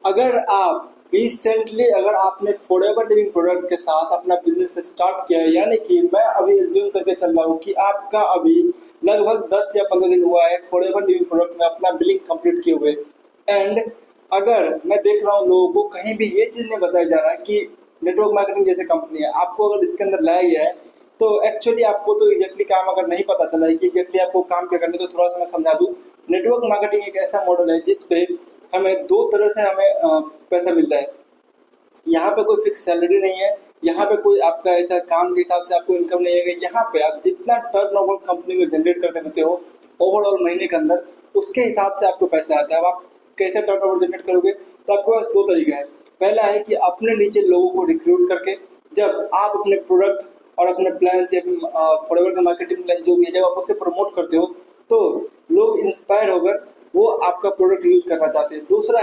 अगर आप रिसेंटली अगर आपने फॉरएवर लिविंग प्रोडक्ट के साथ अपना बिजनेस स्टार्ट किया है, यानी कि मैं अभी एज्यूम करके चल रहा हूँ कि आपका अभी लगभग 10 या 15 दिन हुआ है फॉरएवर लिविंग प्रोडक्ट में अपना बिलिंग कंप्लीट किए हुए, एंड अगर मैं देख रहा हूँ लोगों को कहीं भी ये चीज़ नहीं बताया जा रहा है कि नेटवर्क मार्केटिंग जैसे कंपनी है, आपको अगर इसके अंदर लाया गया है तो एक्चुअली आपको तो एग्जैक्टली काम अगर नहीं पता चला है कि एग्जैक्टली आपको काम क्या करना है, तो थोड़ा सा मैं समझा दूँ। नेटवर्क मार्केटिंग एक ऐसा मॉडल है जिसपे हमें दो तरह से हमें पैसा मिलता है। यहाँ पे कोई फिक्स सैलरी नहीं है, यहाँ पे कोई आपका ऐसा काम के हिसाब से आपको इनकम नहीं है। यहाँ पे आप जितना टर्नओवर कंपनी को जनरेट करते रहते हो ओवरऑल महीने के अंदर, उसके हिसाब से आपको पैसा आता है। अब आप कैसे टर्नओवर जनरेट करोगे, तो आपके पास दो तरीका है। पहला है कि अपने नीचे लोगों को रिक्रूट करके, जब आप अपने प्रोडक्ट और अपने प्लान या फिर फॉरएवर का मार्केटिंग प्लान जो भी है, जब आप उसे प्रमोट करते हो तो लोग इंस्पायर होकर वो आपका प्रोडक्ट यूज करना चाहते हैं। दूसरा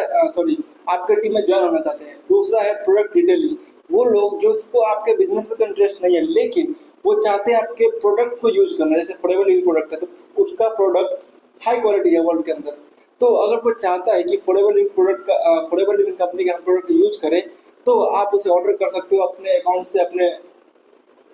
आपके टीम में ज्वाइन होना चाहते हैं। दूसरा है प्रोडक्ट डिटेलिंग। वो लोग जो उसको आपके बिजनेस में तो इंटरेस्ट नहीं है, लेकिन वो चाहते हैं आपके प्रोडक्ट को यूज करना। जैसे फॉरएवर लिविंग प्रोडक्ट है तो उसका प्रोडक्ट हाई क्वालिटी है वर्ल्ड के अंदर, तो अगर कोई चाहता है कि फॉरएवर लिविंग कंपनी का हम प्रोडक्ट यूज करें, तो आप उसे ऑर्डर कर सकते हो अपने अकाउंट से, अपने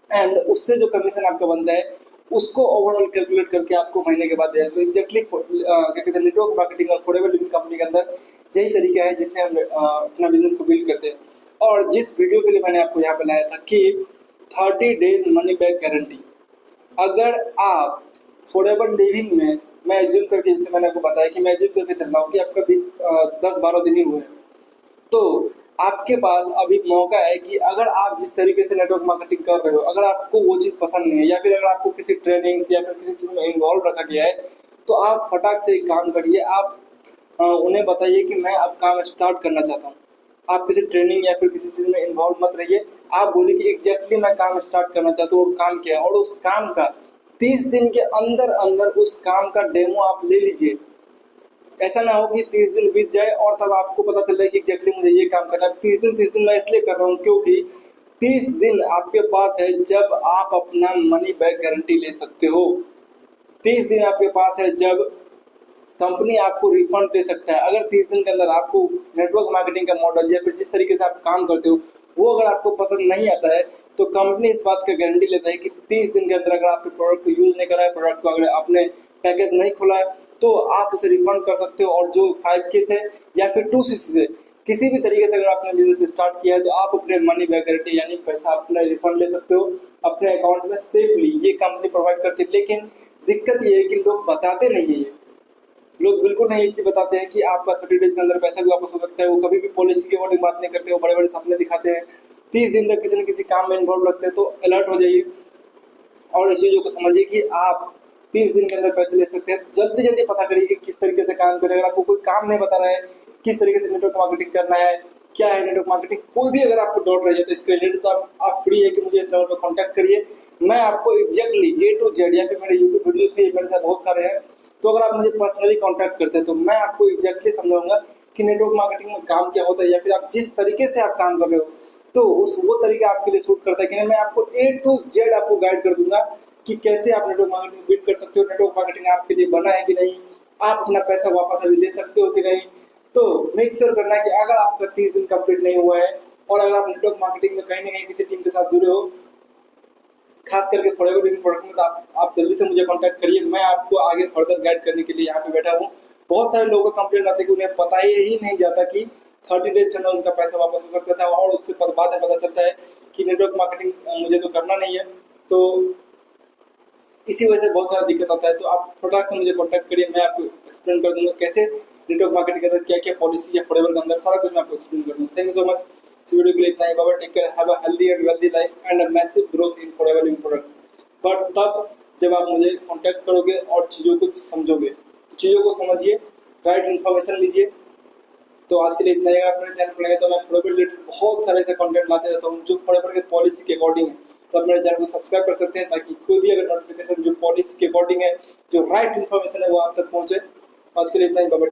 एंड उससे जो कमीशन आपका बनता है उसको ओवरऑल कैलकुलेट करके आपको महीने के बाद दिया। तो एग्जैक्टली क्या कहते हैं, नेटवर्क मार्केटिंग और फॉरएवर लिविंग कंपनी के अंदर यही तरीका है जिससे हम अपना बिजनेस को बिल्ड करते हैं। और जिस वीडियो के लिए मैंने आपको यहाँ पे लाया था कि 30 डेज मनी बैक गारंटी, अगर आप फॉरएवर लिविंग में, मैं एज्यूम करके, जैसे मैंने आपको बताया कि मैं एज्यूम करके चल रहा हूँ कि आपका 10-12 दिन ही हुए हैं, तो आपके पास अभी मौका है कि अगर आप जिस तरीके से नेटवर्क मार्केटिंग कर रहे हो, अगर आपको वो चीज़ पसंद नहीं है या फिर अगर आपको किसी ट्रेनिंग्स या फिर किसी चीज़ में इन्वॉल्व रखा गया है, तो आप फटाक से एक काम करिए। आप उन्हें बताइए कि मैं अब काम स्टार्ट करना चाहता हूँ। आप किसी ट्रेनिंग या फिर किसी चीज़ में इन्वॉल्व मत रहिए। आप बोलिए कि एग्जैक्टली मैं काम स्टार्ट करना चाहता हूँ और काम क्या है, और उस काम का 30 दिन के अंदर अंदर उस काम का डेमो आप ले लीजिए। ऐसा ना हो कि 30 दिन बीत जाए और तब आपको पता चल रहा है कि एग्जैक्टली मुझे ये काम करना है। 30 दिन मैं इसलिए कर रहा हूँ क्योंकि 30 दिन आपके पास है जब आप अपना मनी बैक गारंटी ले सकते हो। 30 दिन आपके पास है जब कंपनी आपको रिफंड दे सकता है। अगर 30 दिन के अंदर आपको नेटवर्क मार्केटिंग का मॉडल या फिर जिस तरीके से आप काम करते हो वो अगर आपको पसंद नहीं आता है, तो कंपनी इस बात का गारंटी लेता है कि 30 दिन के अंदर अगर आपके प्रोडक्ट को यूज नहीं करा है, प्रोडक्ट को अगर आपने पैकेज नहीं खोला है, तो आप उसे रिफंड कर सकते हो। और जो 5K से या फिर 2CC से किसी भी तरीके से अगर आपने बिजनेस स्टार्ट किया है, तो आप अपने मनी बैक गारंटी यानी पैसा अपना रिफंड ले सकते हो अपने अकाउंट में सेफली। ये कंपनी प्रोवाइड करती है। लेकिन दिक्कत ये है कि लोग बताते नहीं है। ये लोग बिल्कुल नहीं ये चीज बताते हैं कि आपका 30 डेज के अंदर पैसा भी वापस हो सकता है। वो कभी भी पॉलिसी के अकॉर्डिंग बात नहीं करते, वो बड़े बड़े सपने दिखाते हैं। 30 दिन तक किसी न किसी काम में इन्वॉल्व रखते हैं। तो अलर्ट हो जाइए और इस चीज़ों को समझिए कि आप 30 दिन के अंदर पैसे ले सकते हैं। जल्दी जल्दी पता करिए कि किस तरीके से काम करें। अगर आपको कोई काम नहीं बता रहा है किस तरीके से नेटवर्क मार्केटिंग करना है, क्या है नेटवर्क मार्केटिंग, कोई भी अगर आपको डाउट रह जाए तो इसके रिलेटेड तो आप फ्री है कि मुझे इस नंबर पर कॉन्टैक्ट करिए। मैं आपको एग्जैक्टली A to Z, या फिर मेरे यूट्यूब वीडियोज भी मेरे साथ बहुत सारे हैं, तो अगर आप मुझे पर्सनली कॉन्टैक्ट करते हैं तो मैं आपको एग्जैक्टली समझाऊंगा कि नेटवर्क मार्केटिंग में काम क्या होता है, या फिर आप जिस तरीके से आप काम कर रहे हो तो उस वो तरीका आपके लिए सूट करता है कि नहीं। मैं आपको A to Z आपको गाइड कर दूंगा कि कैसे आप नेटवर्क मार्केटिंग बिल्ड कर सकते हो, नेटवर्क मार्केटिंग आपके लिए बना है कि नहीं, आप अपना पैसा वापस अभी ले सकते हो कि नहीं। तो मेक श्योर करना है कि अगर आपका 30 दिन कंप्लीट नहीं हुआ है और अगर आप नेटवर्क मार्केटिंग में कहीं ना कहीं किसी टीम के साथ जुड़े हो, खास करके फॉरएवर लिविंग प्रोडक्ट में, तो आप जल्दी से मुझे कांटेक्ट करिए। मैं आपको आगे फर्दर गाइड करने के लिए यहाँ पे बैठा हूँ। बहुत सारे लोगों का कंप्लेंट आते हैं कि उन्हें पता ही नहीं जाता कि 30 डेज के अंदर उनका पैसा वापस हो सकता था, और उससे बाद में पता चलता है कि नेटवर्क मार्केटिंग मुझे तो करना नहीं है। तो इसी वजह से बहुत सारा दिक्कत आता है। तो आप फटाक से मुझे कांटेक्ट करिए, मैं आपको एक्सप्लेन कर दूंगा कैसे नेटवर्क मार्केटिंग के अंदर क्या क्या पॉलिसी या फॉरएवर के अंदर सारा कुछ मैं आपको एक्सप्लेन कर दूंगा। Thank you so much. इस वीडियो के लिए इतना ही। Bye, take care, have a healthy and wealthy life and a massive growth in forever living product. But तब जब आप मुझे कांटेक्ट करोगे और चीज़ों को समझोगे, चीज़ों को समझिए, राइट इन्फॉर्मेशन लीजिए। तो आज के लिए इतना ही। अगर आप मेरे चैनल पर लगे तो मैं फॉरएवर रिलेटेड बहुत सारे ऐसे कंटेंट लाते रहता हूँ जो फॉरएवर के पॉलिसी के अकॉर्डिंग है। तो आप मेरे चैनल को सब्सक्राइब कर सकते हैं ताकि कोई भी अगर नोटिफिकेशन जो पॉलिसी के अकॉर्डिंग है, जो राइट इन्फॉर्मेशन है, वो आप तक पहुंचे। आज के लिए इतना ही। बाय।